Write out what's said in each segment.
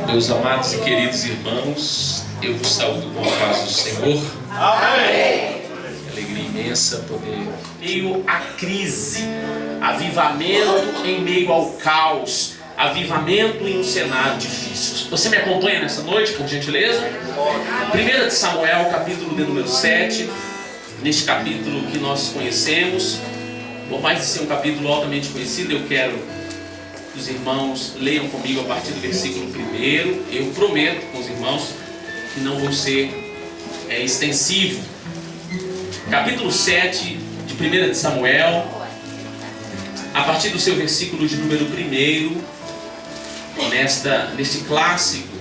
Meus amados e queridos irmãos, eu vos saúdo com a paz do Senhor. Amém. Alegria imensa poder, meio à crise, avivamento em meio ao caos, avivamento em um cenário difícil. Você me acompanha nessa noite, por gentileza? 1 de Samuel, capítulo de número 7. Neste capítulo que nós conhecemos, por mais de ser um capítulo altamente conhecido, eu quero que os irmãos leiam comigo a partir do versículo 1. Eu prometo com os irmãos que não vou ser extensivo. Capítulo 7 de 1 de Samuel, a partir do seu versículo de número 1, neste clássico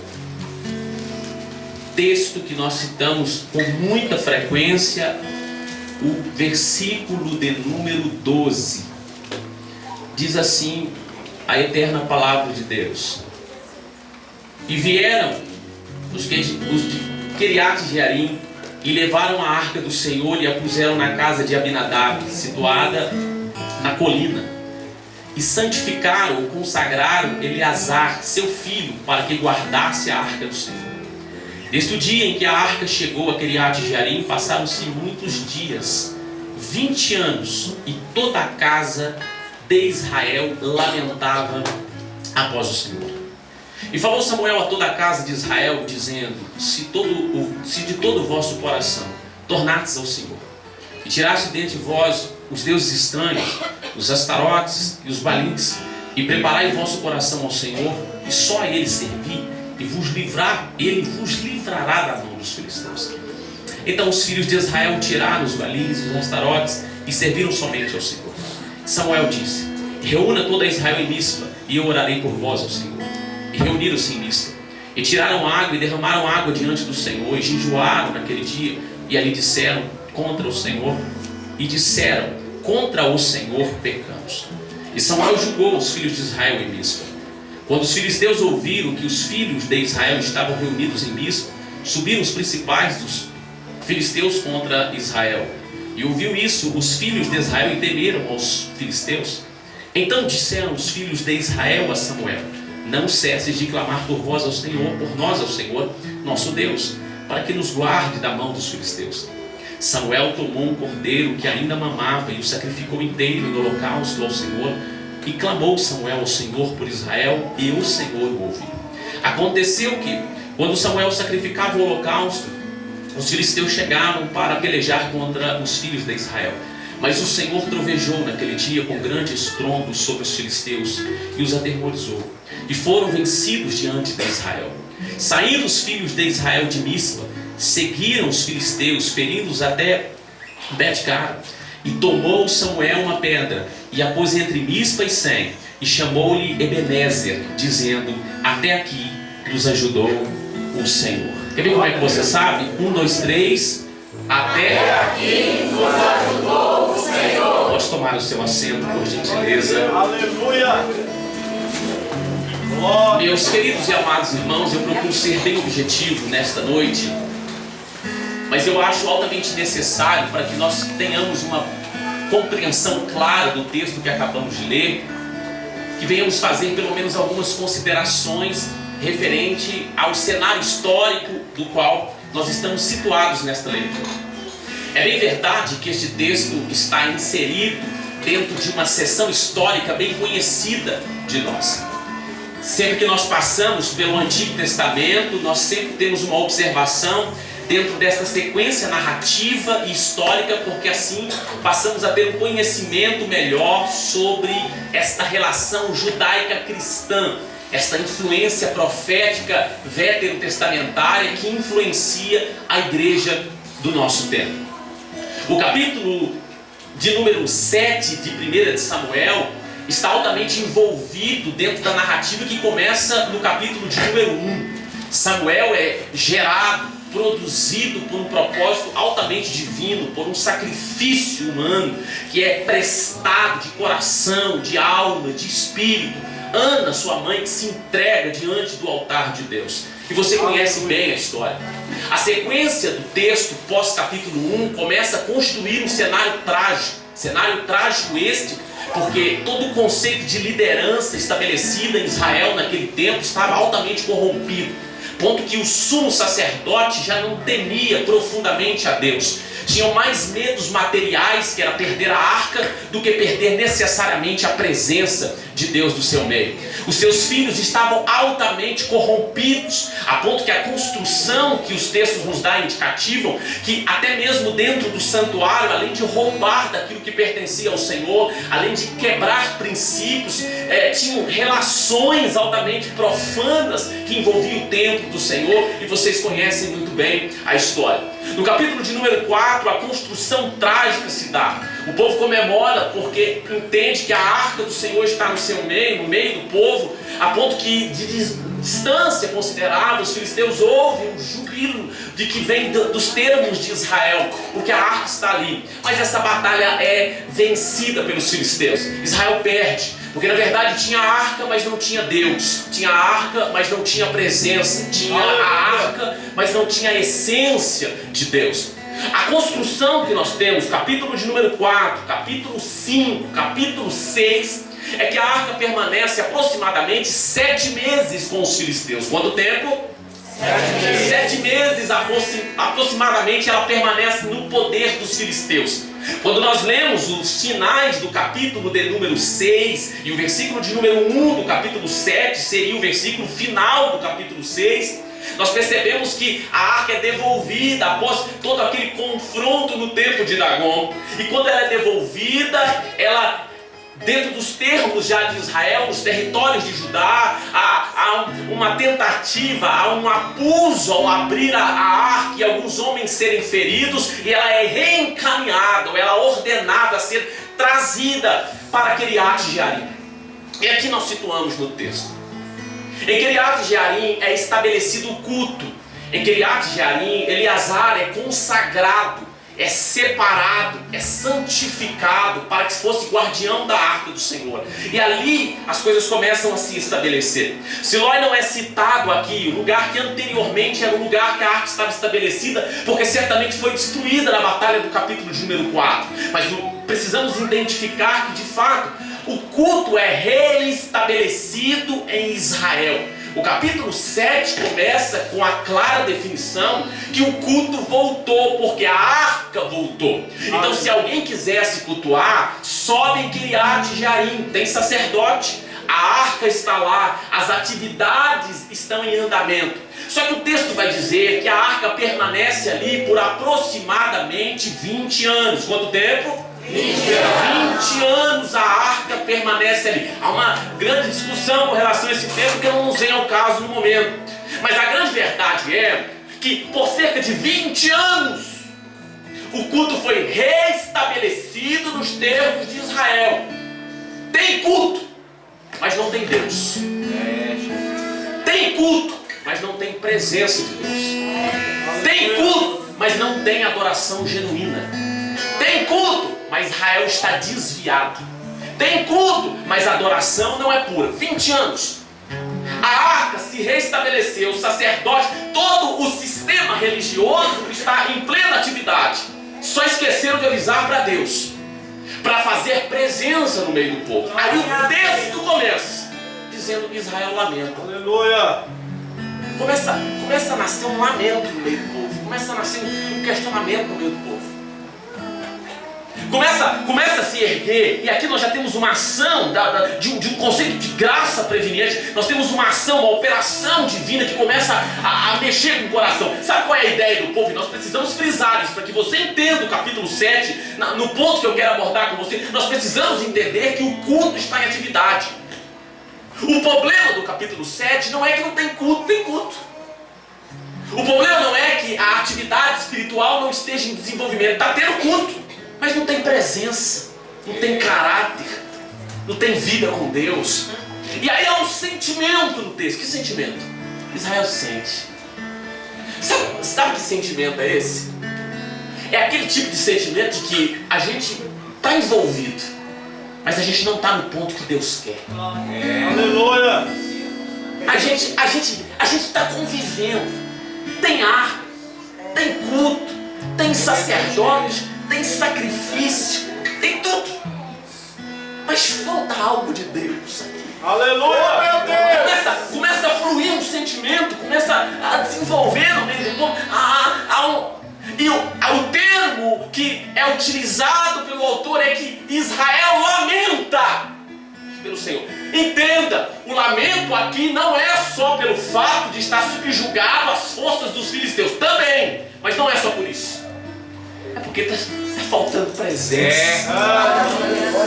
texto que nós citamos com muita frequência, o versículo de número 12. Diz assim a eterna palavra de Deus: E vieram os de Quiriate-Jearim e levaram a arca do Senhor e a puseram na casa de Abinadab, situada na colina. E santificaram ou consagraram Eleazar, seu filho, para que guardasse a arca do Senhor. Desde o dia em que a arca chegou a Quiriate-Jearim, passaram-se muitos dias, 20 anos, e toda a casa de Israel lamentava após o Senhor. E falou Samuel a toda a casa de Israel, dizendo: Se de todo o vosso coração tornastes ao Senhor, e tiraste dentre vós os deuses estranhos, os astarotes e os balins, e preparai o vosso coração ao Senhor, e só a Ele servi, e Ele vos livrará da mão dos filisteus. Então os filhos de Israel tiraram os balins e os astarotes, e serviram somente ao Senhor. Samuel disse: Reúna toda Israel em Mispa, e eu orarei por vós ao Senhor. E reuniram-se em Mispa, e tiraram água, e derramaram água diante do Senhor, e jejuaram naquele dia, e ali disseram contra o Senhor, pecamos. E Samuel julgou os filhos de Israel em Mispa. Quando os filisteus ouviram que os filhos de Israel estavam reunidos em Mispa, subiram os principais dos filisteus contra Israel. E ouviu isso os filhos de Israel e temeram aos filisteus. Então disseram os filhos de Israel a Samuel: Não cesses de clamar por vós ao Senhor, por nós ao Senhor, nosso Deus, para que nos guarde da mão dos filisteus. Samuel tomou um cordeiro que ainda mamava e o sacrificou inteiro no holocausto ao Senhor. E clamou Samuel ao Senhor por Israel, e o Senhor o ouviu. Aconteceu que, quando Samuel sacrificava o holocausto, os filisteus chegaram para pelejar contra os filhos de Israel. Mas o Senhor trovejou naquele dia com grandes trondos sobre os filisteus e os aterrorizou, e foram vencidos diante de Israel. Saíram os filhos de Israel de Mispa, seguiram os filisteus, ferindo-os até Bet-Cara. E tomou Samuel uma pedra, e a pôs entre Mispa e Sem, e chamou-lhe Ebenezer, dizendo: Até aqui nos ajudou o Senhor. Quer ver como é que você sabe? 1, 2, 3. Até aqui nos ajudou o Senhor. Pode tomar o seu assento, por gentileza. Aleluia. Meus queridos e amados irmãos, eu procuro ser bem objetivo nesta noite, mas eu acho altamente necessário para que nós tenhamos uma compreensão clara do texto que acabamos de ler, que venhamos fazer pelo menos algumas considerações referente ao cenário histórico do qual nós estamos situados nesta leitura. É bem verdade que este texto está inserido dentro de uma seção histórica bem conhecida de nós. Sempre que nós passamos pelo Antigo Testamento, nós sempre temos uma observação dentro desta sequência narrativa e histórica, porque assim passamos a ter um conhecimento melhor sobre esta relação judaica-cristã, esta influência profética veterotestamentária que influencia a igreja do nosso tempo. O capítulo de número 7 de 1 de Samuel está altamente envolvido dentro da narrativa que começa no capítulo de número 1. Samuel é gerado, produzido por um propósito altamente divino, por um sacrifício humano que é prestado de coração, de alma, de espírito. Ana, sua mãe, que se entrega diante do altar de Deus. E você conhece bem a história. A sequência do texto, pós capítulo 1, começa a construir um cenário trágico. Cenário trágico este porque todo o conceito de liderança estabelecida em Israel naquele tempo estava altamente corrompido, ponto que o sumo sacerdote já não temia profundamente a Deus. Tinham mais medos materiais, que era perder a arca, do que perder necessariamente a presença de Deus do seu meio. Os seus filhos estavam altamente corrompidos, a ponto que a construção que os textos nos dão indicativam que até mesmo dentro do santuário, além de roubar daquilo que pertencia ao Senhor, além de quebrar princípios, tinham relações altamente profanas que envolviam o templo do Senhor, e vocês conhecem muito bem a história. No capítulo de número 4, a construção trágica se dá. O povo comemora porque entende que a arca do Senhor está no seu meio, no meio do povo, a ponto que de distância considerável os filisteus ouvem um jubilo de que vem dos termos de Israel, porque a arca está ali. Mas essa batalha é vencida pelos filisteus. Israel perde, porque na verdade tinha a arca, mas não tinha Deus. Tinha a arca, mas não tinha presença. Tinha a arca, mas não tinha a essência de Deus. A construção que nós temos, capítulo de número 4, capítulo 5, capítulo 6, é que a arca permanece aproximadamente 7 meses com os filisteus. Quanto tempo? 7 meses aproximadamente ela permanece no poder dos filisteus. Quando nós lemos os finais do capítulo de número 6 e o versículo de número 1 do capítulo 7 seria o versículo final do capítulo 6, nós percebemos que a arca é devolvida após todo aquele confronto no tempo de Dagon. E quando ela é devolvida, ela, dentro dos termos já de Israel, nos territórios de Judá, há uma tentativa, há um abuso ao abrir a arca e alguns homens serem feridos, e ela é reencaminhada, ou ela é ordenada a ser trazida para Kiriat Jearim. E aqui nós situamos no texto. Em Kiriat Jearim é estabelecido o culto. Em Kiriat Jearim, Eleazar é consagrado, é separado, é santificado para que fosse guardião da arca do Senhor. E ali as coisas começam a se estabelecer. Silói não é citado aqui, o lugar que anteriormente era o lugar que a arca estava estabelecida, porque certamente foi destruída na batalha do capítulo de número 4. Mas precisamos identificar que de fato o culto é reestabelecido em Israel. O capítulo 7 começa com a clara definição que o culto voltou, porque a arca voltou. Então, se alguém quisesse cultuar, sobe em Kiriat Jearim, tem sacerdote, a arca está lá, as atividades estão em andamento. Só que o texto vai dizer que a arca permanece ali por aproximadamente 20 anos. Quanto tempo? 20 anos a arca permanece ali. Há uma grande discussão com relação a esse tempo que não nos vem ao caso no momento. Mas a grande verdade é que por cerca de 20 anos o culto foi restabelecido nos termos de Israel. Tem culto, mas não tem Deus. Tem culto, mas não tem presença de Deus. Tem culto, mas não tem adoração genuína. Tem culto, mas Israel está desviado. Tem culto, mas a adoração não é pura. 20 anos. A arca se restabeleceu, o sacerdote, todo o sistema religioso está em plena atividade. Só esqueceram de avisar para Deus, para fazer presença no meio do povo. Aí o texto começa dizendo que Israel lamenta. Aleluia. Começa a nascer um lamento no meio do povo. Começa a nascer um questionamento no meio do povo. Começa a se erguer, e aqui nós já temos uma ação de um conceito de graça preveniente. Nós temos uma ação, uma operação divina que começa a mexer com o coração. Sabe qual é a ideia do povo? E nós precisamos frisar isso para que você entenda o capítulo 7, no ponto que eu quero abordar com você. Nós precisamos entender que o culto está em atividade. O problema do capítulo 7 não é que não tem culto, tem culto. O problema não é que a atividade espiritual não esteja em desenvolvimento. Está tendo culto, mas não tem presença, não tem caráter, não tem vida com Deus. E aí há um sentimento no texto. Que sentimento? Israel sente. Sabe que sentimento é esse? É aquele tipo de sentimento de que a gente está envolvido, mas a gente não está no ponto que Deus quer. Aleluia. A gente está convivendo. Tem arca, tem culto, tem sacerdote, tem sacrifício, tem tudo. Mas falta algo de Deus aqui. Aleluia, meu Deus. Começa a fluir um sentimento, começa a desenvolver no meio do povo. O termo que é utilizado pelo autor é que Israel lamenta pelo Senhor. Entenda, o lamento aqui não é só pelo fato de estar subjugado às forças dos filisteus, também, mas não é só por isso. É porque está faltando presença.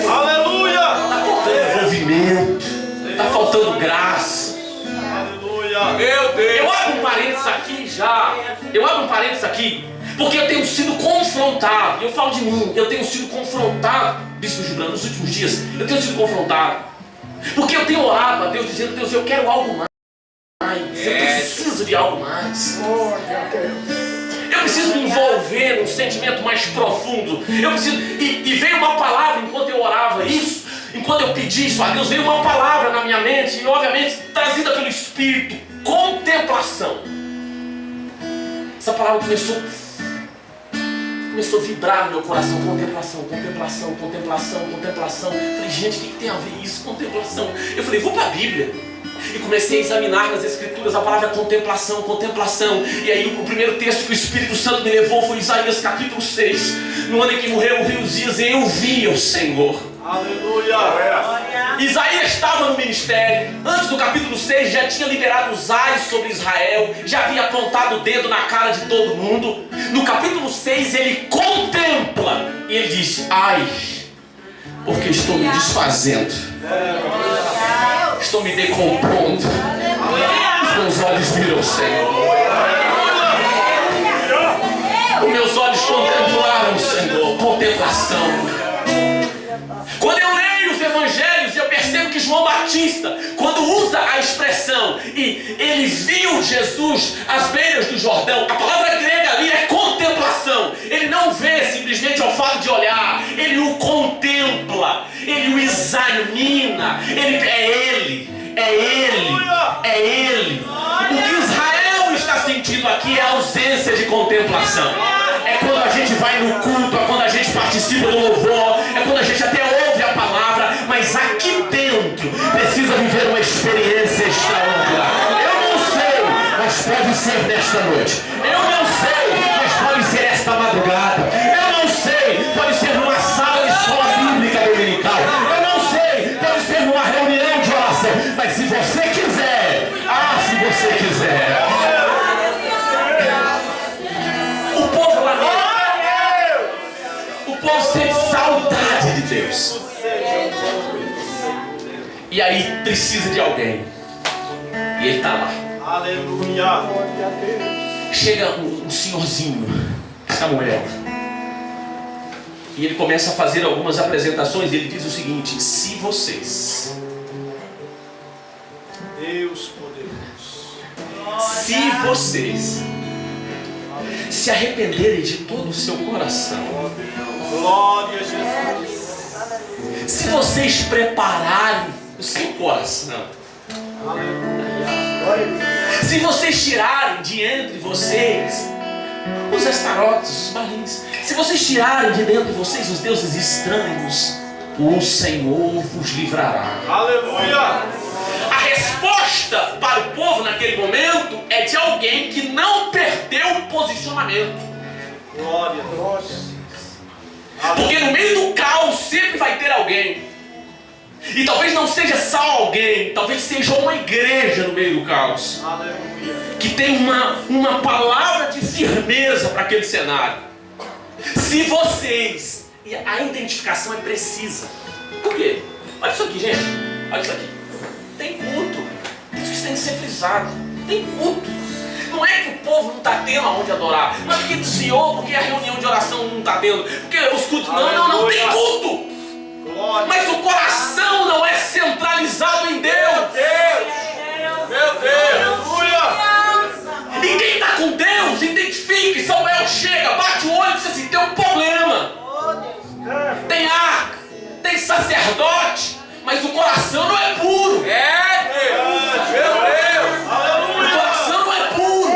Aleluia. Está faltando envolvimento. Está faltando graça. Aleluia. Meu Deus. Eu abro um parênteses aqui já. Porque eu tenho sido confrontado. Eu falo de mim. Eu tenho sido confrontado, Bispo Gibran, nos últimos dias. Eu tenho sido confrontado. Porque eu tenho orado a Deus dizendo: Deus, eu quero algo mais. Eu preciso de algo mais. Eu preciso me envolver num sentimento mais profundo. Eu preciso. E veio uma palavra enquanto eu orava isso. Enquanto eu pedi isso a Deus, veio uma palavra na minha mente. E obviamente trazida pelo Espírito. Contemplação. Essa palavra começou a vibrar no meu coração. Contemplação. Eu falei: gente, o que tem a ver isso? Contemplação. Eu falei: vou para a Bíblia. E comecei a examinar nas Escrituras a palavra contemplação. E aí o primeiro texto que o Espírito Santo me levou foi Isaías capítulo 6. No ano em que morreu o rei Uzias, eu vi o Senhor. Aleluia. Isaías estava no ministério. Antes do capítulo 6 já tinha liberado os ais sobre Israel. Já havia apontado o dedo na cara de todo mundo. No capítulo 6 ele contempla. E ele disse: ai, porque estou me desfazendo. Estou me decompondo. Os meus olhos viram o Senhor. Os meus olhos contemplaram o Senhor. Contemplação. Quando eu leio os evangelhos, eu percebo que João Batista, quando usa a expressão e ele viu Jesus às beiras do Jordão, a palavra grega ali é contemplação. Ele não vê simplesmente ao fato de olhar, ele o contempla, ele o examina. É ele. O que Israel está sentindo aqui é a ausência de contemplação. É quando a gente vai no culto, é quando a gente participa do louvor, é quando a gente até ouve a palavra, mas aqui dentro precisa viver uma experiência extraordinária. Eu não sei, mas pode ser nesta noite. Eu não sei, mas pode ser esta madrugada. Eu não sei, pode ser numa sala de escola bíblica dominical. Eu não sei, pode ser numa reunião de oração. Mas se você quiser, se você quiser. O povo lamenta. O povo sente saudade de Deus. E aí precisa de alguém. E ele está lá. Aleluia. Chega um senhorzinho, Samuel. E ele começa a fazer algumas apresentações. E ele diz o seguinte: se vocês, Deus poderoso, se vocês se arrependerem de todo o seu coração, glória a Jesus. Se vocês prepararem o seu coração, se vocês tirarem de entre vocês os astarotes, os balins, se vocês tirarem de dentro de vocês os deuses estranhos, o Senhor vos livrará. Aleluia. A resposta para o povo naquele momento é de alguém que não perdeu o posicionamento. Glória a Deus. Porque no meio do caos sempre vai ter alguém. E talvez não seja só alguém, talvez seja uma igreja no meio do caos. Aleluia. Que tem uma palavra de firmeza para aquele cenário. Se vocês... E a identificação é precisa. Por quê? Olha isso aqui, gente. Olha isso aqui. Tem culto. Isso tem que ser frisado. Tem culto. Não é que o povo não está tendo aonde adorar. Não é porque desviou, porque a reunião de oração não está tendo. Porque os cultos... Não tem culto. Glória. Mas o coração não é centralizado em Deus. Meu Deus. Aleluia. E quem está com Deus, identifique. Samuel chega, bate o olho e diz assim: tem um problema. Tem arca, tem sacerdote, mas o coração não é puro. Meu Deus. Aleluia. O coração não é puro.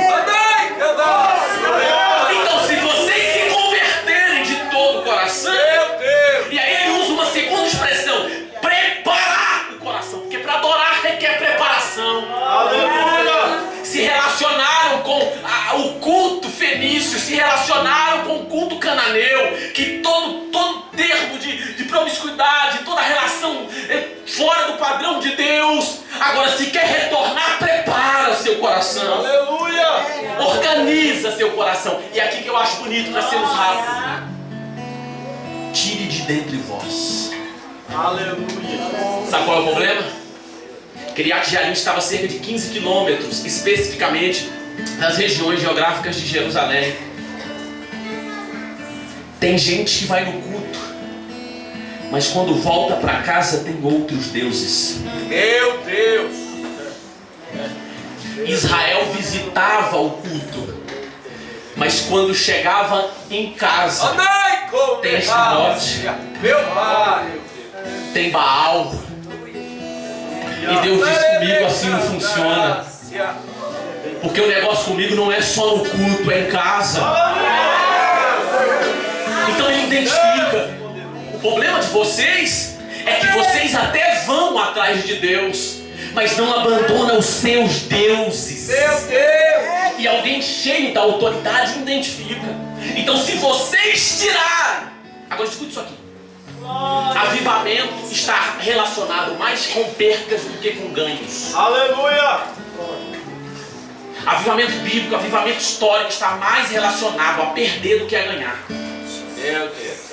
Então, se vocês se converterem de todo o coração, Meu Deus. e aí ele usa uma segunda expressão: fenícios se relacionaram com o culto cananeu, que todo termo de promiscuidade, toda relação fora do padrão de Deus. Agora, se quer retornar, prepara seu coração. Aleluia! Organiza seu coração. E aqui que eu acho bonito, para sermos rápidos: tire de dentre vós. Aleluia! Sabe qual é o problema? Kiriat Jearim estava a cerca de 15 quilômetros, especificamente nas regiões geográficas de Jerusalém. Tem gente que vai no culto, mas quando volta para casa tem outros deuses. Meu Deus! Israel visitava o culto, mas quando chegava em casa tem Ashtarote, meu Pai! tem Baal. E Deus diz comigo: assim não funciona. Porque o negócio comigo não é só no culto, é em casa. Então ele identifica. O problema de vocês é que vocês até vão atrás de Deus, mas não abandonam os seus deuses. Meu Deus! E alguém cheio da autoridade identifica. Então, se vocês tirarem, agora escute isso aqui: avivamento está relacionado mais com percas do que com ganhos. Aleluia! Avivamento bíblico, avivamento histórico está mais relacionado a perder do que a ganhar. Meu Deus!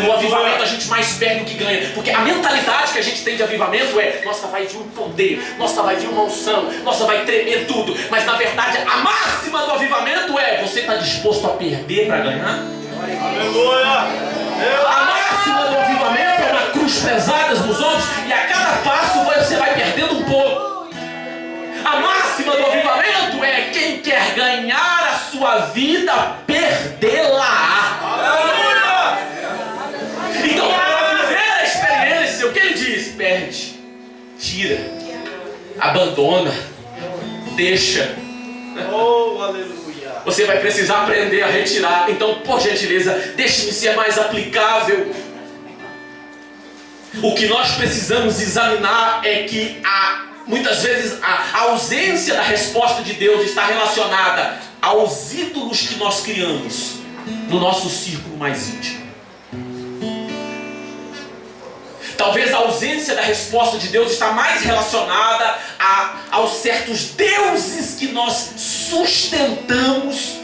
No avivamento a gente mais perde do que ganha. Porque a mentalidade que a gente tem de avivamento é: nossa, vai vir um poder, nossa, vai vir uma unção, nossa, vai tremer tudo. Mas na verdade a máxima do avivamento é: você está disposto a perder para ganhar? Aleluia! A máxima do avivamento é uma cruz pesada nos ombros, e a cada passo você vai perdendo um pouco. A máxima do avivamento é: quem quer ganhar a sua vida, perdê-la. Aleluia! Então, para viver a experiência, o que ele diz? Perde, tira, abandona, deixa. Oh, aleluia! Você vai precisar aprender a retirar. Então, por gentileza, deixe-me ser mais aplicável. O que nós precisamos examinar é que muitas vezes a ausência da resposta de Deus está relacionada aos ídolos que nós criamos no nosso círculo mais íntimo. Talvez a ausência da resposta de Deus está mais relacionada aos certos deuses que nós sustentamos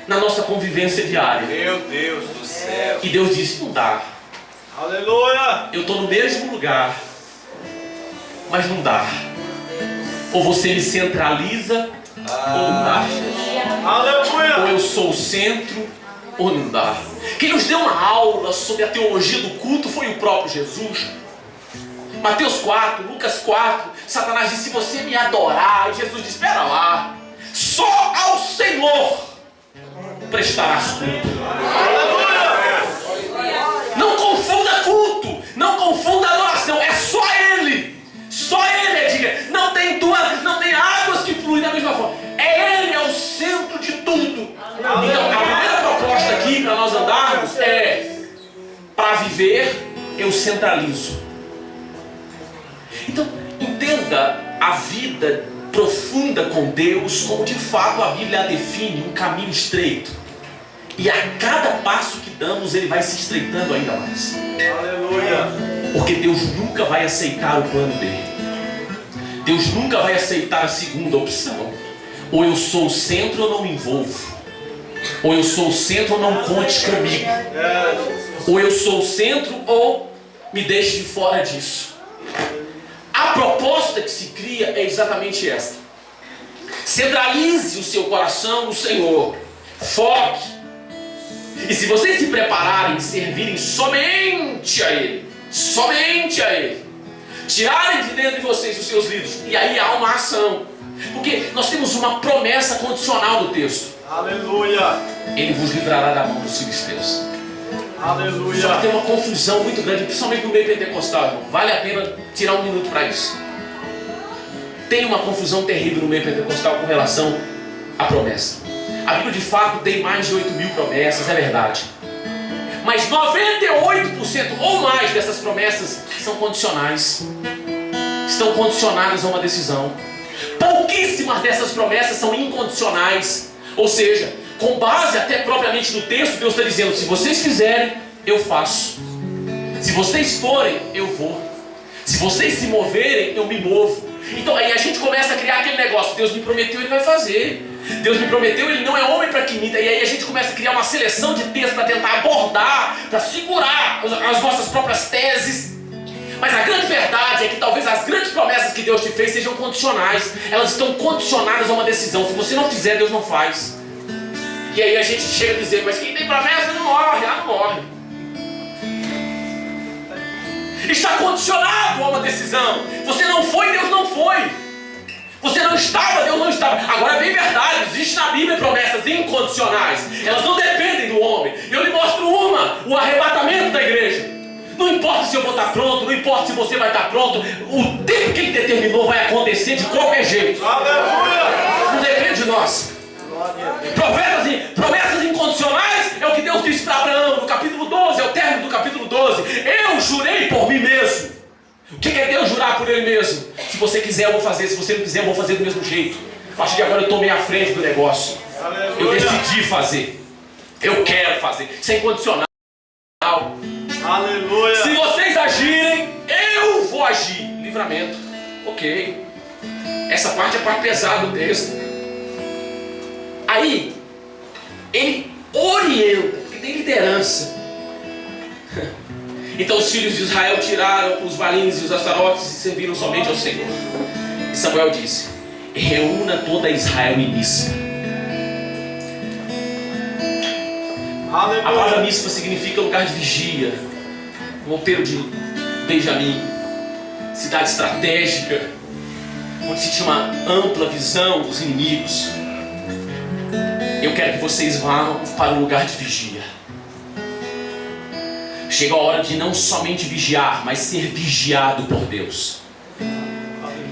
na nossa convivência diária. Meu Deus do céu! E Deus disse: não dá. Aleluia! Eu estou no mesmo lugar, mas não dá. Ou você me centraliza, ou não dá. Aleluia! Ou eu sou o centro, ou não dá. Quem nos deu uma aula sobre a teologia do culto foi o próprio Jesus. Mateus 4, Lucas 4, Satanás disse: se você me adorar, e Jesus disse: espera lá, só ao Senhor prestarás culto. Não confunda culto, não confunda adoração, é só Ele. Só Ele, diga, não tem águas que fluem da mesma forma. Ele é o centro de tudo. Então, a primeira proposta aqui para nós andarmos é: para viver, eu centralizo. Então, entenda a vida profunda com Deus como de fato a Bíblia a define, um caminho estreito. E a cada passo que damos, ele vai se estreitando ainda mais. Aleluia! Porque Deus nunca vai aceitar o plano dele. Deus nunca vai aceitar a segunda opção. Ou eu sou o centro ou não me envolvo. Ou eu sou o centro ou não conte comigo. Ou eu sou o centro ou me deixe de fora disso. A proposta que se cria é exatamente esta: centralize o seu coração no Senhor. Foque. E se vocês se prepararem e servirem somente a Ele, tirarem de dentro de vocês os seus líderes, e aí há uma ação. Porque nós temos uma promessa condicional no texto: aleluia! Ele vos livrará da mão dos filisteus. Aleluia! Só que tem uma confusão muito grande, principalmente no meio pentecostal, irmão. Vale a pena tirar um minuto para isso. Tem uma confusão terrível no meio pentecostal com relação à promessa. A Bíblia de fato tem mais de 8.000 promessas, é verdade. Mas 98% ou mais dessas promessas são condicionais. Estão condicionadas a uma decisão. Pouquíssimas dessas promessas são incondicionais. Ou seja, com base até propriamente no texto, Deus está dizendo: se vocês fizerem, eu faço. Se vocês forem, eu vou. Se vocês se moverem, eu me movo. Então aí a gente começa a criar aquele negócio: Deus me prometeu, Ele vai fazer. Deus me prometeu, Ele não é homem para que minta. E aí a gente começa a criar uma seleção de textos para tentar abordar, para segurar as nossas próprias teses. Mas a grande verdade é que talvez as grandes promessas que Deus te fez sejam condicionais. Elas estão condicionadas a uma decisão. Se você não fizer, Deus não faz. E aí a gente chega a dizer: mas quem tem promessa não morre. Ah, não morre. Está condicionado a uma decisão. Você não foi, Deus não foi. Você não estava, Deus não estava. Agora é bem verdade, existe na Bíblia promessas incondicionais. Elas não dependem do homem. Eu lhe mostro o arrebatamento da igreja. Não importa se eu vou estar pronto, não importa se você vai estar pronto, o tempo que Ele determinou vai acontecer de qualquer jeito. Aleluia! Não depende de nós. Promessas incondicionais é o que Deus disse para Abraão no capítulo 12, é o término do capítulo 12. Eu jurei por mim mesmo. O que é Deus jurar por Ele mesmo? Se você quiser eu vou fazer, se você não quiser eu vou fazer do mesmo jeito. A partir de agora eu tomei a frente do negócio. Aleluia. Eu decidi fazer. Eu quero fazer. Isso é incondicional. Aleluia! Se vocês agirem, eu vou agir. Livramento. Ok. Essa parte é a parte pesada do texto. Aí, ele orienta, porque tem liderança. Então os filhos de Israel tiraram os balins e os astarotes e serviram somente ao Senhor. E Samuel disse: reúna toda Israel em Mispa. A palavra Mispa significa lugar de vigia, monteiro de Benjamim, cidade estratégica, onde se tinha uma ampla visão dos inimigos. Eu quero que vocês vão para um lugar de vigia. Chega a hora de não somente vigiar, mas ser vigiado por Deus.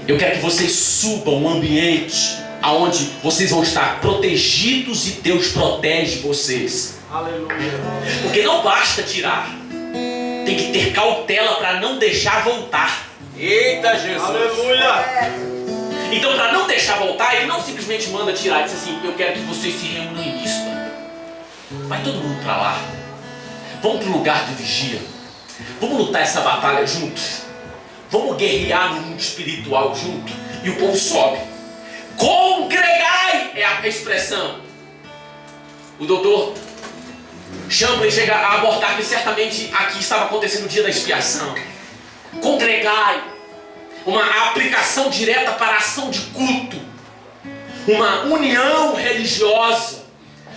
Eu quero que vocês subam um ambiente onde vocês vão estar protegidos e Deus protege vocês. Aleluia! Porque não basta tirar, tem que ter cautela para não deixar voltar. Eita Jesus! Aleluia! Então, para não deixar voltar, Ele não simplesmente manda tirar. Ele diz assim: eu quero que vocês se reúnam em Mispa. Vai todo mundo para lá. Vamos para o lugar de vigia. Vamos lutar essa batalha juntos. Vamos guerrear no mundo espiritual junto. E o povo sobe. Congregai é a expressão. O doutor Champlin chega a abordar que certamente aqui estava acontecendo o dia da expiação. Congregai. Uma aplicação direta para a ação de culto. Uma união religiosa.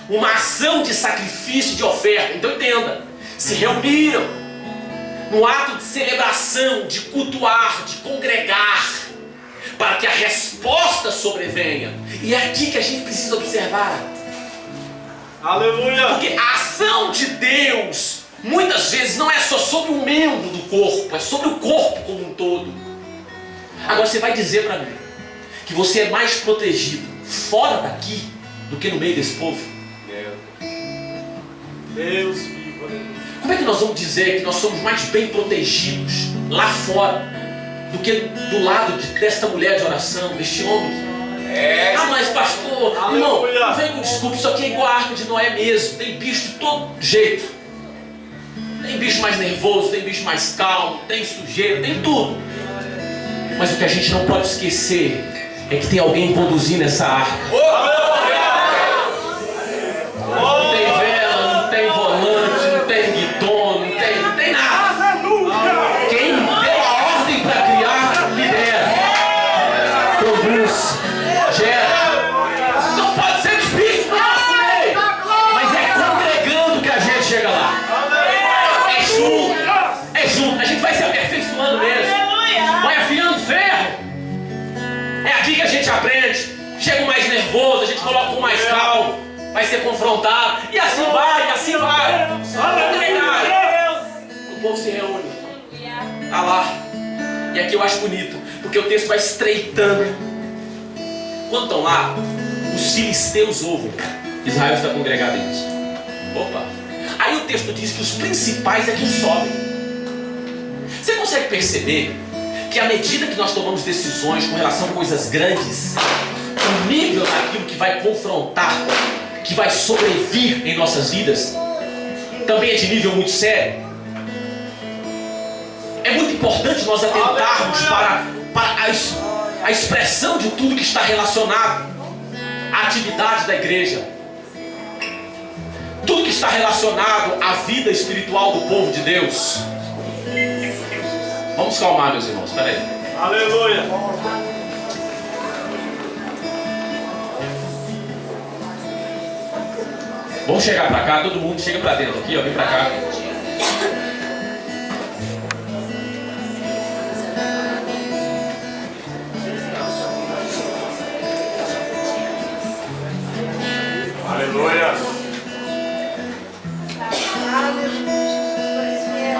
Uma ação de sacrifício, de oferta. Então entenda. Se reuniram no ato de celebração, de cultuar, de congregar, para que a resposta sobrevenha. E é aqui que a gente precisa observar. Aleluia! Porque a ação de Deus muitas vezes não é só sobre um membro do corpo, é sobre o corpo como um todo. Agora você vai dizer para mim que você é mais protegido fora daqui do que no meio desse povo? Deus vivo, aleluia! Como é que nós vamos dizer que nós somos mais bem protegidos lá fora do que do lado desta mulher de oração, deste homem? Ah, mas pastor, irmão, não vem com desculpa, isso aqui é igual a arca de Noé mesmo. Tem bicho de todo jeito. Tem bicho mais nervoso, tem bicho mais calmo, tem sujeira, tem tudo. Mas o que a gente não pode esquecer é que tem alguém conduzindo essa arca. Não tem vela, não tem volante, não tem guidon, não tem nada. Quem deu a ordem para criar, lidera, produz, gera. Não pode ser difícil para nós também, mas é congregando que a gente chega lá. É junto, a gente vai se aperfeiçoando mesmo. Vai afiando ferro. É aqui que a gente aprende. Chega o mais nervoso, a gente coloca o mais calmo, vai ser confrontado. E assim vai, e assim vai. O povo se reúne. Tá lá. E aqui eu acho bonito, porque o texto vai estreitando. Quando estão lá, os filisteus ouvem. Israel está congregado em isso. Opa. Aí o texto diz que os principais é quem sobem. Você consegue perceber que à medida que nós tomamos decisões com relação a coisas grandes, o nível daquilo que vai confrontar que vai sobrevir em nossas vidas, também é de nível muito sério. É muito importante nós atentarmos para a expressão de tudo que está relacionado à atividade da igreja, tudo que está relacionado à vida espiritual do povo de Deus. Vamos calmar, meus irmãos, espera aí. Aleluia. Vamos chegar para cá, todo mundo chega para dentro aqui, ó, vem para cá. Aleluia.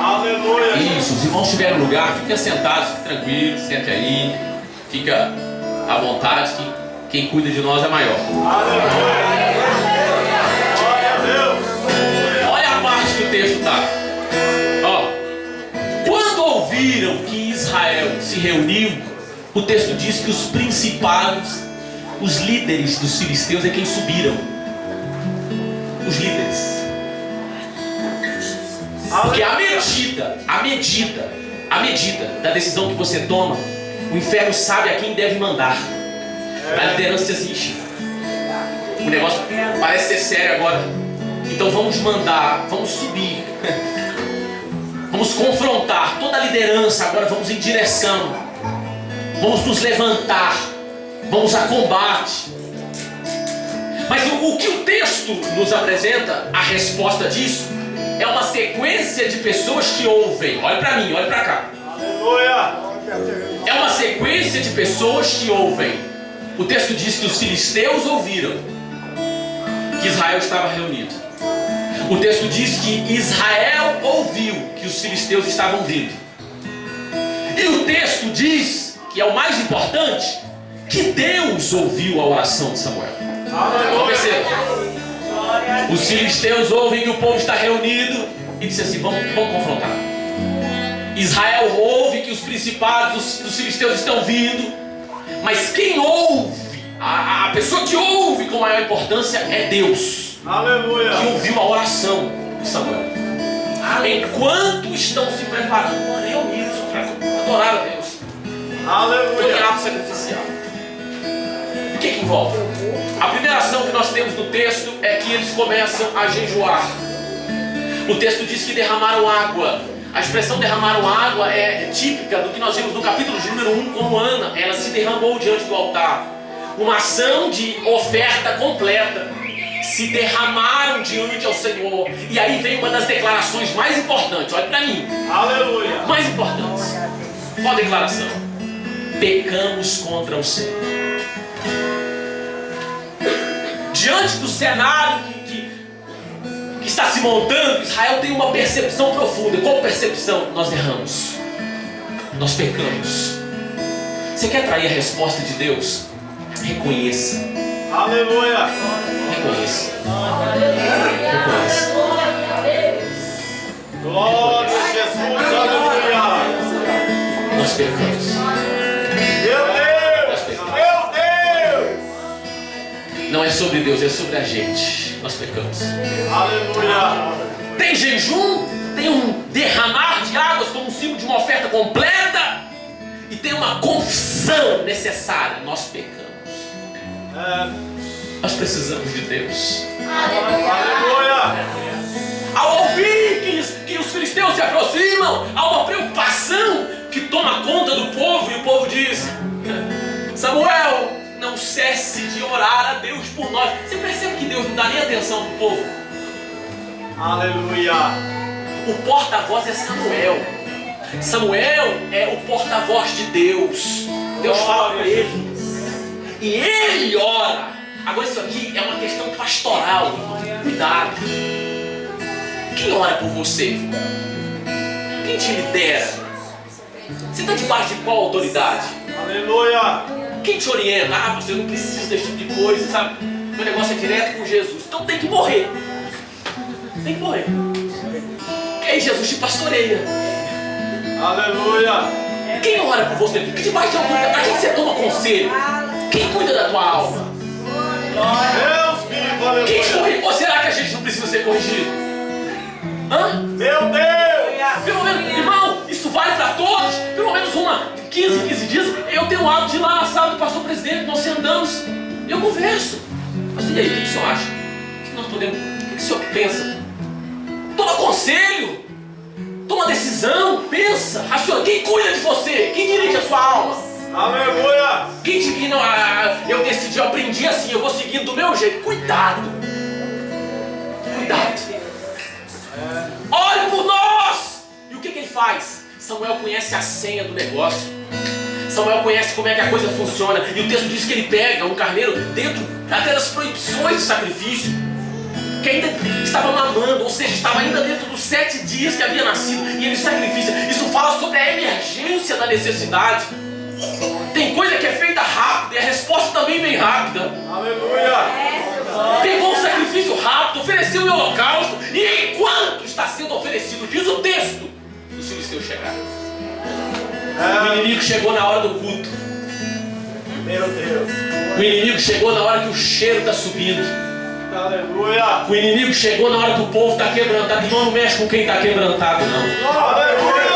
Aleluia. Isso, os irmãos tiverem lugar, fiquem sentados, fiquem tranquilos, sente aí, fica à vontade, que quem cuida de nós é maior. Aleluia. Glória a Deus. Olha a parte que o texto está. Ó, quando ouviram que Israel se reuniu, o texto diz que os principados, os líderes dos filisteus é quem subiram. Os líderes. Porque a medida da decisão que você toma, o inferno sabe a quem deve mandar. A liderança existe. O negócio parece ser sério agora. Então vamos mandar, vamos subir. Vamos confrontar toda a liderança. Agora vamos em direção. Vamos nos levantar. Vamos a combate. Mas o que o texto nos apresenta, a resposta disso, é uma sequência de pessoas que ouvem. Olha para mim, olha para cá. Aleluia. É uma sequência de pessoas que ouvem. O texto diz que os filisteus ouviram que Israel estava reunido. O texto diz que Israel ouviu que os filisteus estavam vindo. E o texto diz, que é o mais importante, que Deus ouviu a oração de Samuel. Vamos perceber. Os filisteus ouvem que o povo está reunido e dizem assim, vamos confrontar. Israel ouve que os principados dos filisteus estão vindo, mas quem ouve, a pessoa que ouve com maior importância é Deus. Aleluia. Que ouviu a oração de Samuel. Enquanto estão se preparando, reunidos para adorar a Deus. Todo em ato sacrificial. O que envolve? A primeira ação que nós temos no texto é que eles começam a jejuar. O texto diz que derramaram água. A expressão derramaram água é típica do que nós vimos no capítulo de número 1, como Ana, ela se derramou diante do altar. Uma ação de oferta completa. Se derramaram diante ao Senhor. E aí vem uma das declarações mais importantes. Olha para mim. Aleluia. Mais importantes. Qual a declaração? Pecamos contra o Senhor. Diante do cenário que está se montando, Israel tem uma percepção profunda. Qual percepção? Nós erramos. Nós pecamos. Você quer atrair a resposta de Deus? Reconheça. Aleluia. Reconheça. Reconheça. Glória a Jesus. Aleluia. Nós pecamos. Meu Deus. Meu Deus. Não é sobre Deus, é sobre a gente. Nós pecamos. Aleluia. Tem jejum, tem um derramar de águas como um símbolo de uma oferta completa, e tem uma confissão necessária. Nós pecamos. Nós precisamos de Deus. Aleluia. Ao ouvir que os filisteus se aproximam, há uma preocupação que toma conta do povo, e o povo diz: Samuel, não cesse de orar a Deus por nós. Você percebe que Deus não dá nem atenção para o povo? Aleluia. O porta-voz é Samuel. Samuel é o porta-voz de Deus. Deus fala para ele e ele ora. Agora isso aqui é uma questão pastoral. Cuidado. Quem ora por você? Quem te lidera? Você está debaixo de qual autoridade? Aleluia. Quem te orienta? Ah, você não precisa desse tipo de coisa, sabe? Meu negócio é direto com Jesus. Então tem que morrer. Tem que morrer. E aí Jesus te pastoreia. Aleluia. Quem ora por você? Que debaixo de autoridade? Para quem você toma conselho? Quem cuida da tua alma? Deus vivo. Quem te Aleluia. ser corrigido? Hã? Meu Deus! Pelo menos, irmão, isso vale para todos. Pelo menos uma, 15 dias, eu tenho o hábito de ir lá na sala do pastor presidente, nós sentamos, eu converso. Mas e aí, o que o senhor acha? O que nós podemos, o que o senhor pensa? Toma conselho, toma decisão, pensa, raciocina. Quem cuida de você? Quem dirige a sua alma? Aleluia! Quem te não, eu decidi, eu aprendi assim, eu vou seguindo do meu jeito. Cuidado! Cuidado! Olhe por nós! E o que ele faz? Samuel conhece a senha do negócio. Samuel conhece como é que a coisa funciona. E o texto diz que ele pega um carneiro dentro até das proibições de sacrifício, que ainda estava mamando, ou seja, estava ainda dentro dos 7 dias que havia nascido, e ele sacrifica. Isso fala sobre a emergência da necessidade. Tem coisa que é feita rápida e a resposta também vem rápida. Aleluia! Pegou um sacrifício rápido, ofereceu o holocausto, e enquanto está sendo oferecido, diz o texto, os filisteus chegaram. O inimigo chegou na hora do culto. Meu Deus! O inimigo chegou na hora que o cheiro está subindo. Aleluia! O inimigo chegou na hora que o povo está quebrantado. Irmão, não mexe com quem está quebrantado, não. Aleluia!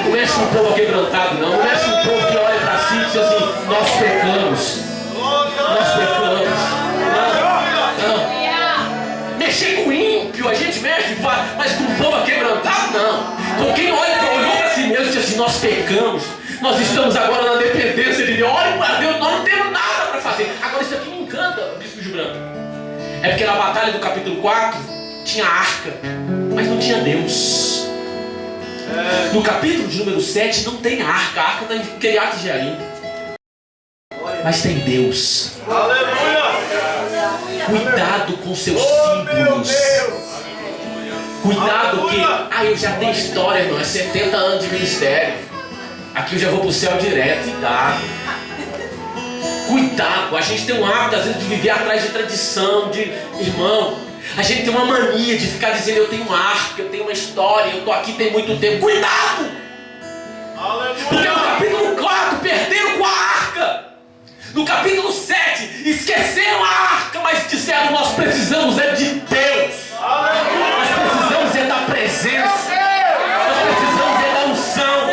Não mexe com o povo quebrantado, não. Não mexe com o povo que olha para si e diz assim: nós pecamos. Nós pecamos. Não. Mexer com o ímpio, a gente mexe, mas com o povo quebrantado, não. Com quem olhou para si mesmo e diz assim: nós pecamos. Nós estamos agora na dependência de Deus. Olha para Deus, nós não temos nada para fazer. Agora isso aqui me encanta, Bispo Gilberto. É porque na batalha do capítulo 4 tinha arca, mas não tinha Deus. No capítulo de número 7 não tem arca. A arca está em Kiriat Jearim. Mas tem Deus. Aleluia! Cuidado com seus Oh, meu símbolos. Deus! Cuidado que... eu já tenho história, irmão. É 70 anos de ministério. Aqui eu já vou para o céu direto. Cuidado. Cuidado. A gente tem um hábito às vezes de viver atrás de tradição. Irmão, a gente tem uma mania de ficar dizendo: eu tenho um arca, eu tenho uma história, eu estou aqui tem muito tempo. Cuidado! Porque no capítulo 4 perderam com a arca. No capítulo 7 esqueceram a arca, mas disseram: nós precisamos é de Deus. Nós precisamos é da presença. Nós precisamos é da unção.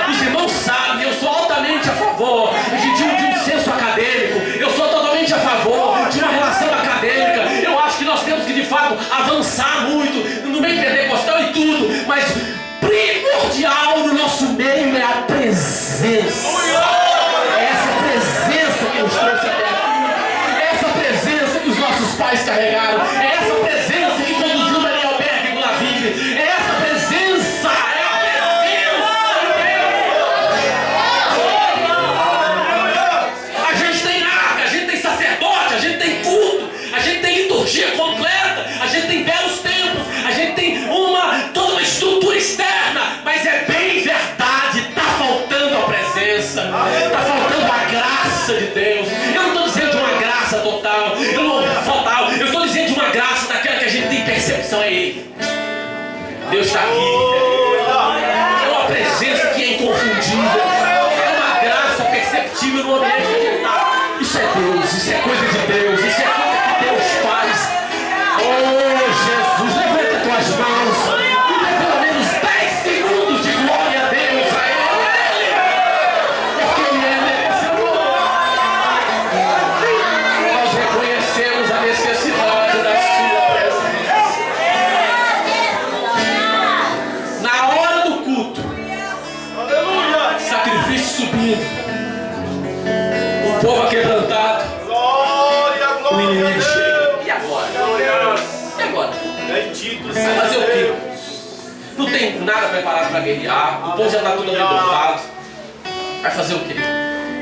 Os irmãos sabem, eu sou altamente a favor de um senso acadêmico. Eu sou totalmente a favor de uma relação acadêmica. Eu acho que nós temos que de fato avançar muito no meio pentecostal e tudo, mas primordial no nosso meio é a presença. É essa presença que nos trouxe até aqui. É essa presença que os nossos pais carregaram. É essa presença que conduziu Daniel Berg com a Bíblia. É essa presença. É a presença. A gente tem arca, a gente tem sacerdote, a gente tem culto, a gente tem liturgia completa, a gente tem belos templos, a gente tem toda uma estrutura externa, mas é bem verdade, está faltando a presença, está faltando a graça de Deus. Eu não estou dizendo de uma graça total, eu estou dizendo de uma graça daquela que a gente tem percepção, é Ele. Deus está aqui. É uma presença que é inconfundível, é uma graça perceptível no ambiente que a gente está. Isso é Deus, isso é coisa de Deus, isso é coisa que Deus faz. Oh Jesus, levanta tuas mãos e dê pelo menos 10 segundos de glória a Deus, a Ele, porque Ele é merecedor. Nós reconhecemos a necessidade da sua presença. Na hora do culto, Aleluia! sacrifício subindo, o povo quebrantado, Glória, o glória inimigo a Deus! chega. E agora? E agora? Bendito Vai fazer o quê? Não tem nada preparado para guerrear, o povo já está todo amedrontado. Vai fazer o quê?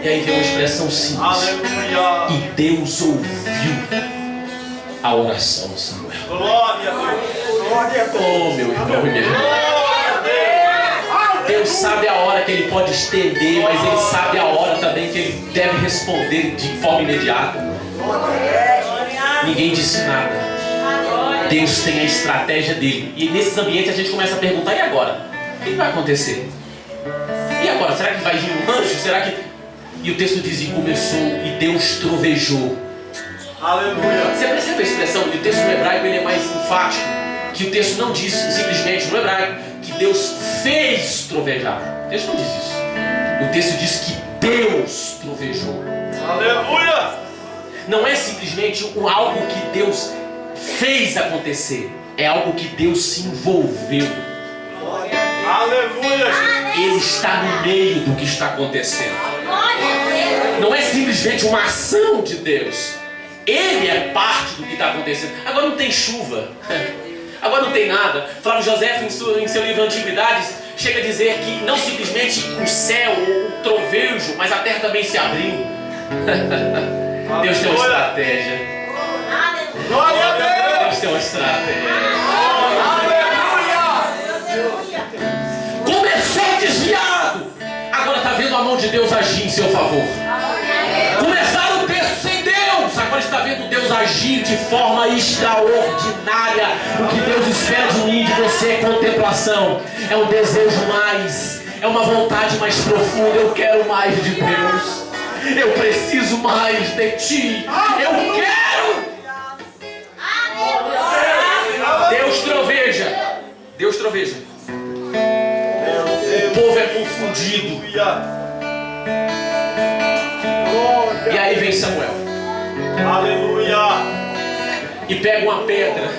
E aí vem uma expressão simples: Aleluia! e Deus ouviu a oração de Samuel. Glória a Deus! Glória a Deus! Oh, meu irmão e minha irmã, Deus sabe a hora que Ele pode estender, mas Ele sabe a hora também que Ele deve responder de forma imediata. Ninguém disse nada. Deus tem a estratégia dele. E nesses ambientes a gente começa a perguntar: e agora? O que vai acontecer? E agora? Será que vai vir um anjo? Será que... E o texto diz: e começou, e Deus trovejou. Aleluia. Você percebe a expressão? O texto no hebraico ele é mais enfático. Que o texto não diz simplesmente no hebraico que Deus fez trovejar. O texto não diz isso. O texto diz que Deus trovejou. Aleluia. Não é simplesmente algo que Deus fez acontecer. É algo que Deus se envolveu. Aleluia. Ele está no meio do que está acontecendo. Não é simplesmente uma ação de Deus. Ele é parte do que está acontecendo. Agora não tem chuva. Agora não tem nada. Flávio José, em seu livro Antiguidades, chega a dizer que não simplesmente o céu, o trovejo, mas a terra também se abriu. Deus tem uma estratégia. Glória a Deus. Deus tem uma estratégia. Começou desviado. Agora está vendo a mão de Deus agir em seu favor. Começaram o texto sem Deus. Agora está vendo Deus agir de forma extraordinária. O que Deus espera de mim e de você é contemplação. É um desejo mais. É uma vontade mais profunda. Eu quero mais de Deus. Eu preciso mais de Ti. Eu quero. Deus troveja. Deus troveja. O povo é confundido. E aí vem Samuel. Aleluia. E pega uma pedra.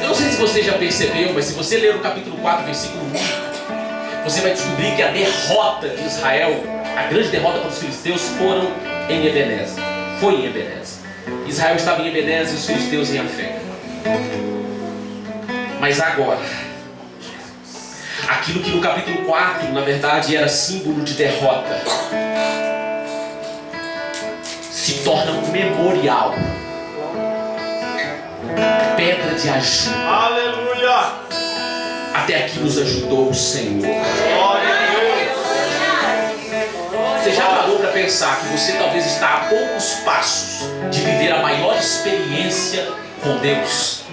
Eu não sei se você já percebeu, mas se você ler o capítulo 4, versículo 1, você vai descobrir que a derrota de Israel, a grande derrota contra os filisteus, foram em Ebenezer. Foi em Ebenezer. Israel estava em Ebenezer e os filisteus em Afé. Mas agora, aquilo que no capítulo 4, na verdade, era símbolo de derrota, se torna um memorial, pedra de ajuda. Aleluia. Até aqui nos ajudou o Senhor. Glória a Deus. Você já parou para pensar que você talvez está a poucos passos de viver a maior experiência com Deus?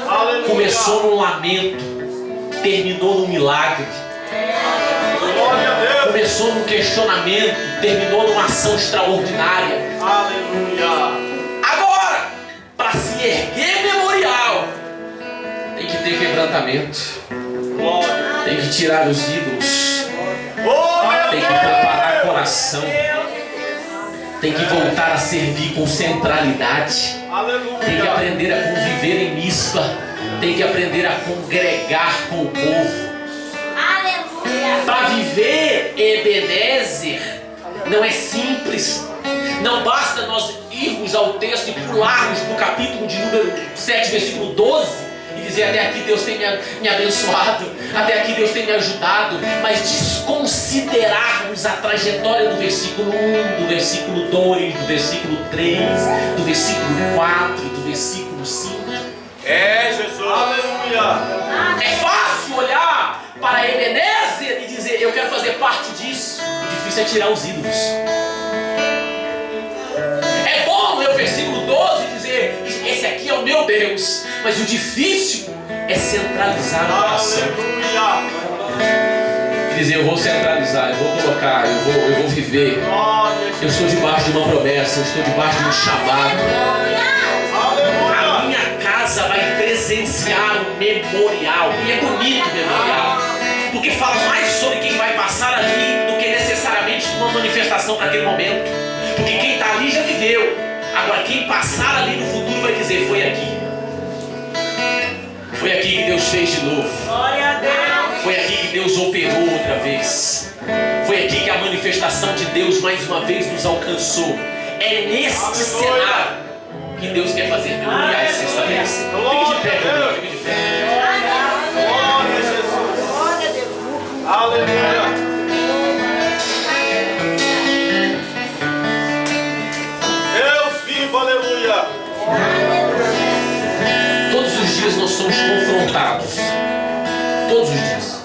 Aleluia. Começou num lamento, terminou num milagre. Glória a Deus. Começou num questionamento, terminou numa ação extraordinária. Aleluia. Agora, para se erguer memorial, tem que ter quebrantamento, Glória. tem que tirar os ídolos, Glória. tem que preparar coração, tem que voltar a servir com centralidade, tem que Aleluia. aprender a conviver em Mispa, tem que aprender a congregar com o povo. Para viver Ebenezer não é simples. Não basta nós irmos ao texto e pularmos para o capítulo de número 7, versículo 12 e dizer: até aqui Deus tem me abençoado, até aqui Deus tem me ajudado, mas desconsiderarmos a trajetória do versículo 1, do versículo 2, do versículo 3, do versículo 4, do versículo 5. É Jesus. Aleluia. É fácil olhar para Ebenezer e dizer: eu quero fazer parte disso. O difícil é tirar os ídolos. É bom ler o versículo 12 e dizer: esse aqui é o meu Deus. Mas o difícil é centralizar a oração. Aleluia. E dizer: eu vou centralizar, eu vou colocar, eu vou viver. Glória. Eu estou debaixo de uma promessa, eu estou debaixo de um chamado. A Aleluia. minha casa vai presenciar um memorial. E é bonito o memorial, porque fala mais sobre quem vai passar ali do que necessariamente uma manifestação para aquele momento. Porque quem está ali já viveu. Agora quem passar ali no futuro vai dizer: foi aqui. Foi aqui que Deus fez de novo. Foi aqui que Deus operou outra vez. Foi aqui que a manifestação de Deus mais uma vez nos alcançou. É neste cenário que Deus quer fazer memoriais se estabelecer. Fique de pé, meu Deus, fique de pé. Glória a Jesus. Aleluia. Deus vivo, aleluia. Todos os dias nós somos confrontados, todos os dias,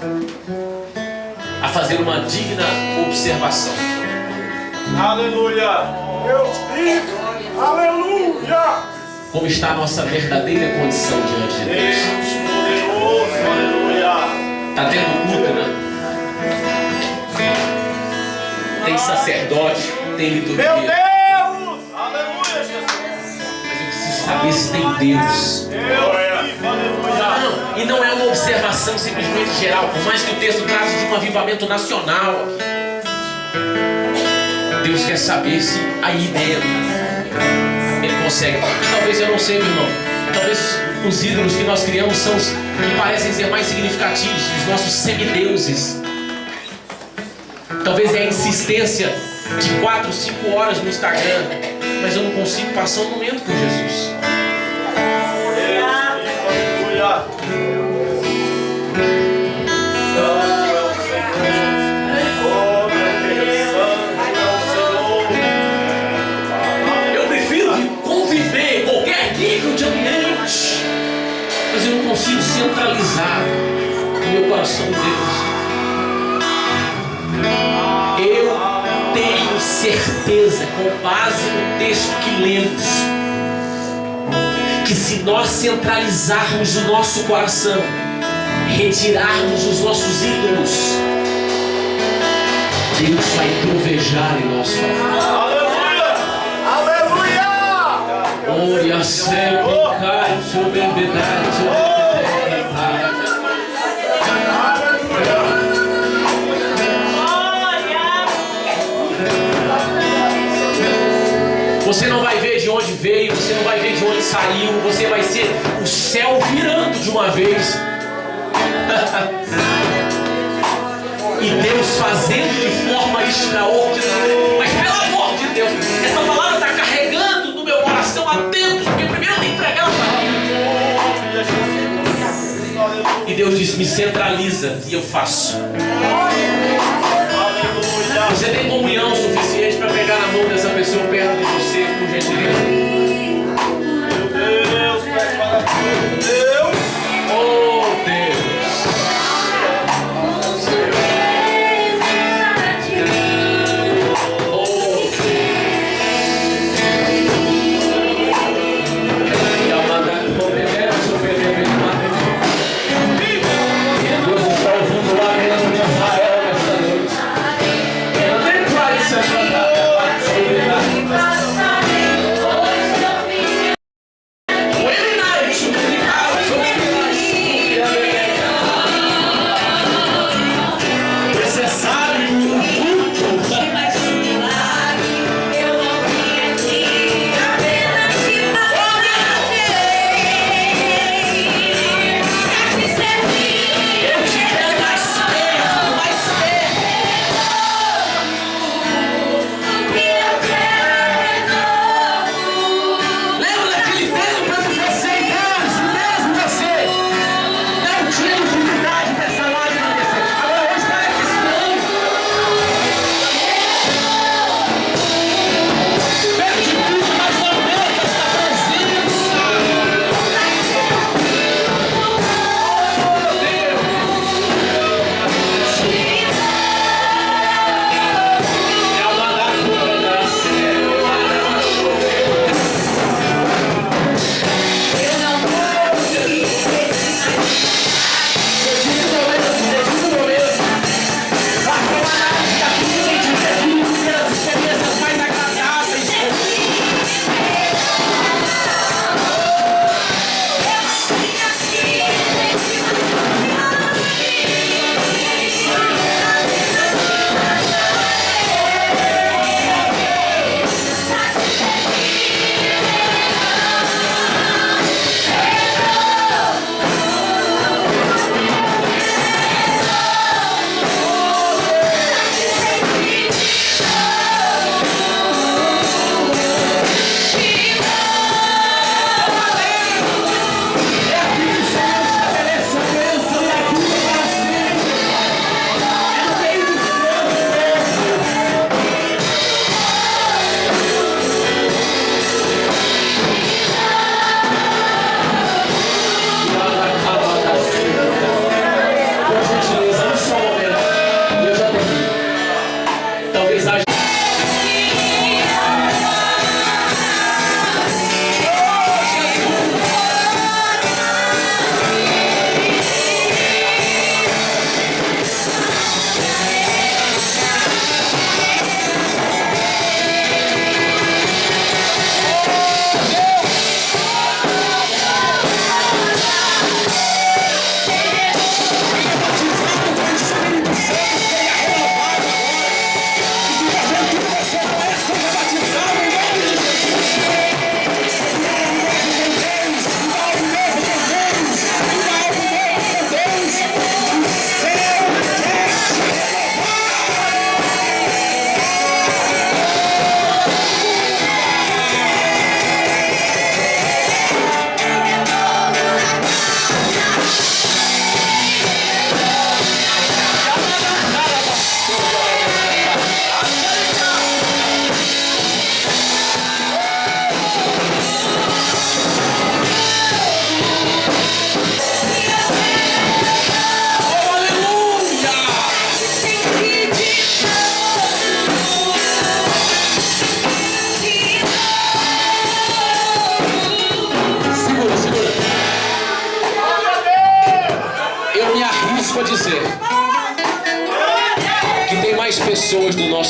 a fazer uma digna observação. Aleluia. Deus vivo, aleluia. Como está a nossa verdadeira condição diante de Deus? Deus poderoso, aleluia. Está tendo culto, né? Tem sacerdote, tem liturgia. Meu Deus! Aleluia, Jesus! Mas eu preciso saber se tem Deus. Deus vivo, aleluia! Não, e não é uma observação simplesmente geral, por mais que o texto trate de um avivamento nacional. Deus quer saber se aí dentro Ele consegue. Talvez, eu não sei, meu irmão, talvez os ídolos que nós criamos são os que parecem ser mais significativos, os nossos semideuses. Talvez é a insistência de 4, 5 horas no Instagram, mas eu não consigo passar um momento com Jesus. Aleluia! Eu prefiro conviver em qualquer nível de ambiente, mas eu não consigo centralizar o meu coração em Deus. Eu tenho certeza, com base no texto que lemos, que se nós centralizarmos o nosso coração, retirarmos os nossos ídolos, Deus vai trovejar em nosso favor. Aleluia! Aleluia! Glória sempre cai sobre a verdade, sobre a verdade. Você não vai ver de onde veio, você não vai ver de onde saiu, você vai ser o céu virando de uma vez. E Deus fazendo de forma extraordinária. Mas pelo amor de Deus, essa palavra está carregando no meu coração há tempos, porque primeiro eu tenho que entregar a palavra. E Deus diz: me centraliza, e eu faço. Você tem comunhão suficiente para pegar na mão dessa pessoa perto de você, por gentileza? Meu Deus, Deus! Oh Deus!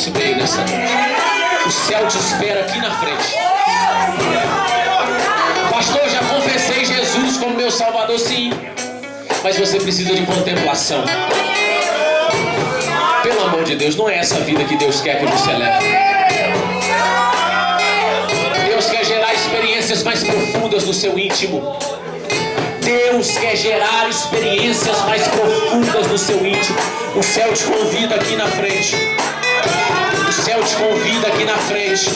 nosso meio nessa noite. O céu te espera aqui na frente. Pastor, já confessei Jesus como meu Salvador, sim. Mas você precisa de contemplação. Pelo amor de Deus, não é essa vida que Deus quer que você leve. Deus quer gerar experiências mais profundas no seu íntimo. Deus quer gerar experiências mais profundas no seu íntimo. O céu te convida aqui na frente. O céu te convida aqui na frente.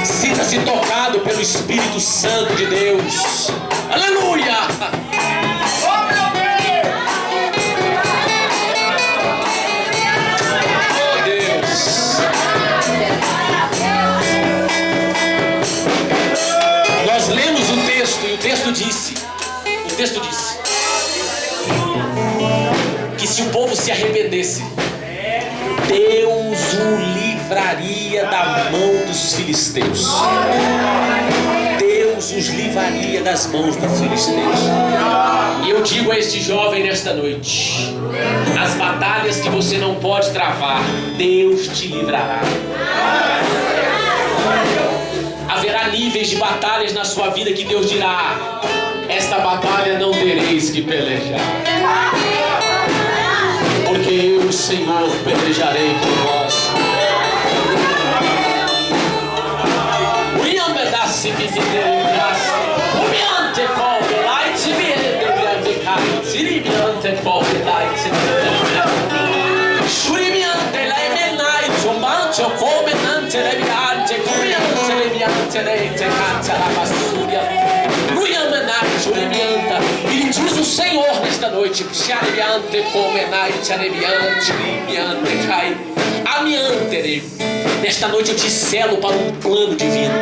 Sinta-se tocado pelo Espírito Santo de Deus. Aleluia! Oh Deus! Nós lemos o texto e o texto disse que se o povo se arrependesse, Deus o livraria da mão dos filisteus. Deus os livraria das mãos dos filisteus. E eu digo a este jovem nesta noite: as batalhas que você não pode travar, Deus te livrará. Haverá níveis de batalhas na sua vida que Deus dirá: esta batalha não tereis que pelejar, porque eu, Senhor, pelejarei por vós. E diz o Senhor nesta noite: nesta noite eu te selo para um plano divino.